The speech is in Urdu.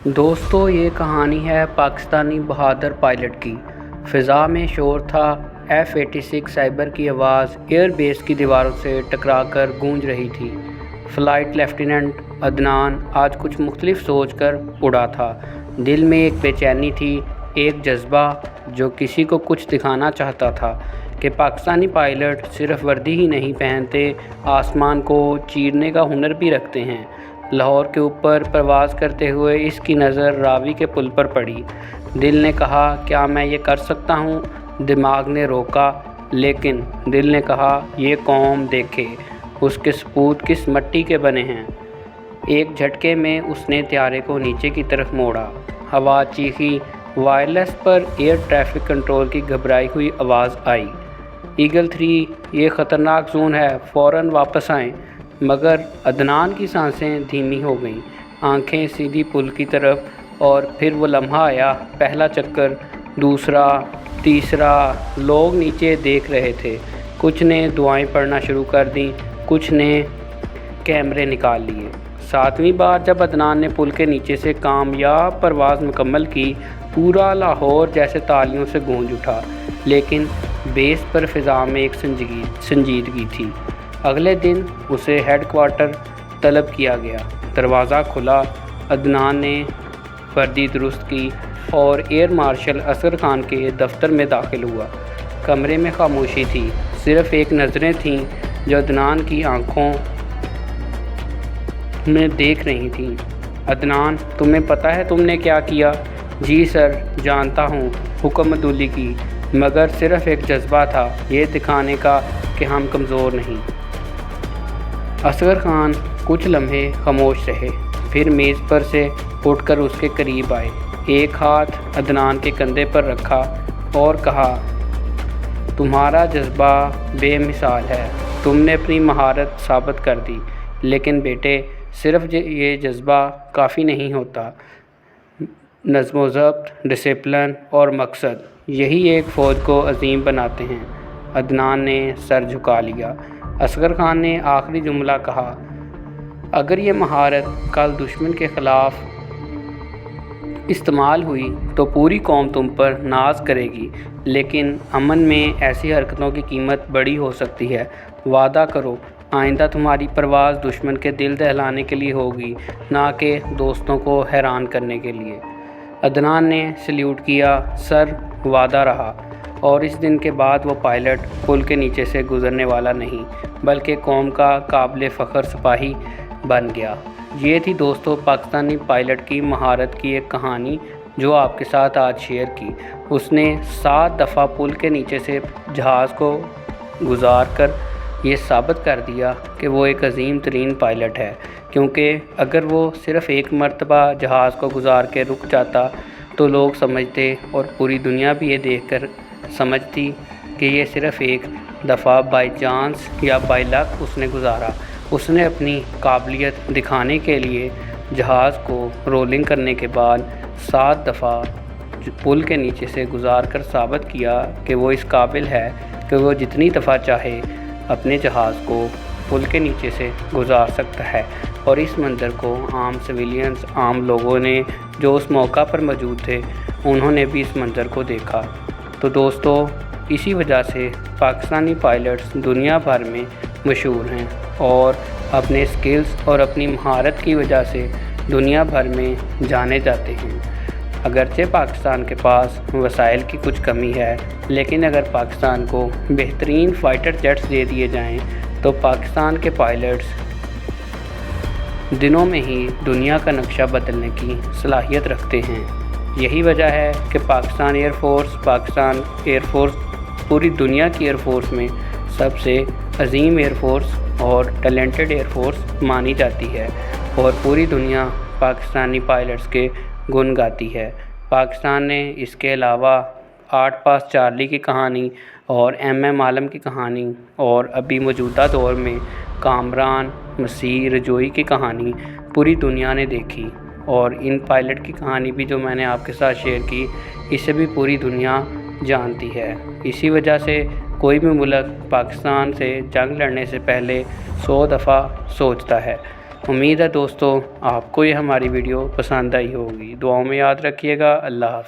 دوستو یہ کہانی ہے پاکستانی بہادر پائلٹ کی۔ فضا میں شور تھا، F-86 سائبر کی آواز ایئر بیس کی دیواروں سے ٹکرا کر گونج رہی تھی۔ فلائٹ لیفٹیننٹ عدنان آج کچھ مختلف سوچ کر اڑا تھا۔ دل میں ایک بے چینی تھی، ایک جذبہ جو کسی کو کچھ دکھانا چاہتا تھا کہ پاکستانی پائلٹ صرف وردی ہی نہیں پہنتے، آسمان کو چیرنے کا ہنر بھی رکھتے ہیں۔ لاہور کے اوپر پرواز کرتے ہوئے اس کی نظر راوی کے پل پر پڑی۔ دل نے کہا کیا میں یہ کر سکتا ہوں؟ دماغ نے روکا، لیکن دل نے کہا یہ قوم دیکھے اس کے سپوت کس مٹی کے بنے ہیں۔ ایک جھٹکے میں اس نے طیارے کو نیچے کی طرف موڑا۔ ہوا چیخی، وائرلیس پر ایئر ٹریفک کنٹرول کی گھبرائی ہوئی آواز آئی، ایگل 3 یہ خطرناک زون ہے، فوراً واپس آئیں۔ مگر عدنان کی سانسیں دھیمی ہو گئیں، آنکھیں سیدھی پل کی طرف، اور پھر وہ لمحہ آیا، پہلا چکر، دوسرا، تیسرا۔ لوگ نیچے دیکھ رہے تھے، کچھ نے دعائیں پڑھنا شروع کر دیں، کچھ نے کیمرے نکال لیے۔ 7ویں بار جب عدنان نے پل کے نیچے سے کامیاب پرواز مکمل کی، پورا لاہور جیسے تالیوں سے گونج اٹھا، لیکن بیس پر فضا میں ایک سنجیدگی تھی۔ اگلے دن اسے ہیڈ کوارٹر طلب کیا گیا۔ دروازہ کھلا، عدنان نے وردی درست کی اور ایئر مارشل اصغر خان کے دفتر میں داخل ہوا۔ کمرے میں خاموشی تھی، صرف ایک نظریں تھیں جو عدنان کی آنکھوں میں دیکھ رہی تھیں۔ عدنان، تمہیں پتہ ہے تم نے کیا کیا؟ جی سر، جانتا ہوں، حکم عدولی کی، مگر صرف ایک جذبہ تھا، یہ دکھانے کا کہ ہم کمزور نہیں۔ اصغر خان کچھ لمحے خاموش رہے، پھر میز پر سے اٹھ کر اس کے قریب آئے، ایک ہاتھ عدنان کے کندھے پر رکھا اور کہا، تمہارا جذبہ بے مثال ہے، تم نے اپنی مہارت ثابت کر دی، لیکن بیٹے صرف یہ جذبہ کافی نہیں ہوتا۔ نظم و ضبط، ڈسپلن اور مقصد، یہی ایک فوج کو عظیم بناتے ہیں۔ عدنان نے سر جھکا لیا۔ اصغر خان نے آخری جملہ کہا، اگر یہ مہارت کل دشمن کے خلاف استعمال ہوئی تو پوری قوم تم پر ناز کرے گی، لیکن امن میں ایسی حرکتوں کی قیمت بڑی ہو سکتی ہے۔ وعدہ کرو آئندہ تمہاری پرواز دشمن کے دل دہلانے کے لیے ہوگی، نہ کہ دوستوں کو حیران کرنے کے لیے۔ عدنان نے سلیوٹ کیا، سر، وعدہ رہا۔ اور اس دن کے بعد وہ پائلٹ پل کے نیچے سے گزرنے والا نہیں، بلکہ قوم کا قابل فخر سپاہی بن گیا۔ یہ تھی دوستو پاکستانی پائلٹ کی مہارت کی ایک کہانی جو آپ کے ساتھ آج شیئر کی۔ اس نے 7 دفعہ پل کے نیچے سے جہاز کو گزار کر یہ ثابت کر دیا کہ وہ ایک عظیم ترین پائلٹ ہے، کیونکہ اگر وہ صرف ایک مرتبہ جہاز کو گزار کے رک جاتا تو لوگ سمجھتے، اور پوری دنیا بھی یہ دیکھ کر سمجھتی، کہ یہ صرف ایک دفعہ بائی چانس یا بائی لک اس نے گزارا۔ اس نے اپنی قابلیت دکھانے کے لیے جہاز کو رولنگ کرنے کے بعد 7 دفعہ پل کے نیچے سے گزار کر ثابت کیا کہ وہ اس قابل ہے کہ وہ جتنی دفعہ چاہے اپنے جہاز کو پل کے نیچے سے گزار سکتا ہے۔ اور اس منظر کو عام سویلینز، عام لوگوں نے جو اس موقع پر موجود تھے، انہوں نے بھی اس منظر کو دیکھا۔ تو دوستو اسی وجہ سے پاکستانی پائلٹس دنیا بھر میں مشہور ہیں اور اپنے سکلز اور اپنی مہارت کی وجہ سے دنیا بھر میں جانے جاتے ہیں۔ اگرچہ پاکستان کے پاس وسائل کی کچھ کمی ہے، لیکن اگر پاکستان کو بہترین فائٹر جیٹس دے دیے جائیں تو پاکستان کے پائلٹس دنوں میں ہی دنیا کا نقشہ بدلنے کی صلاحیت رکھتے ہیں۔ یہی وجہ ہے کہ پاکستان ایئر فورس پوری دنیا کی ایئر فورس میں سب سے عظیم ایئر فورس اور ٹیلنٹڈ ایئر فورس مانی جاتی ہے، اور پوری دنیا پاکستانی پائلٹس کے گن گاتی ہے۔ پاکستان نے اس کے علاوہ 8 پاس چارلی کی کہانی اور MM عالم کی کہانی، اور ابھی موجودہ دور میں کامران مسیح رجوئی کی کہانی پوری دنیا نے دیکھی، اور ان پائلٹ کی کہانی بھی جو میں نے آپ کے ساتھ شیئر کی، اسے بھی پوری دنیا جانتی ہے۔ اسی وجہ سے کوئی بھی ملک پاکستان سے جنگ لڑنے سے پہلے 100 دفعہ سوچتا ہے۔ امید ہے دوستو آپ کو یہ ہماری ویڈیو پسند آئی ہوگی۔ دعاؤں میں یاد رکھیے گا۔ اللہ حافظ۔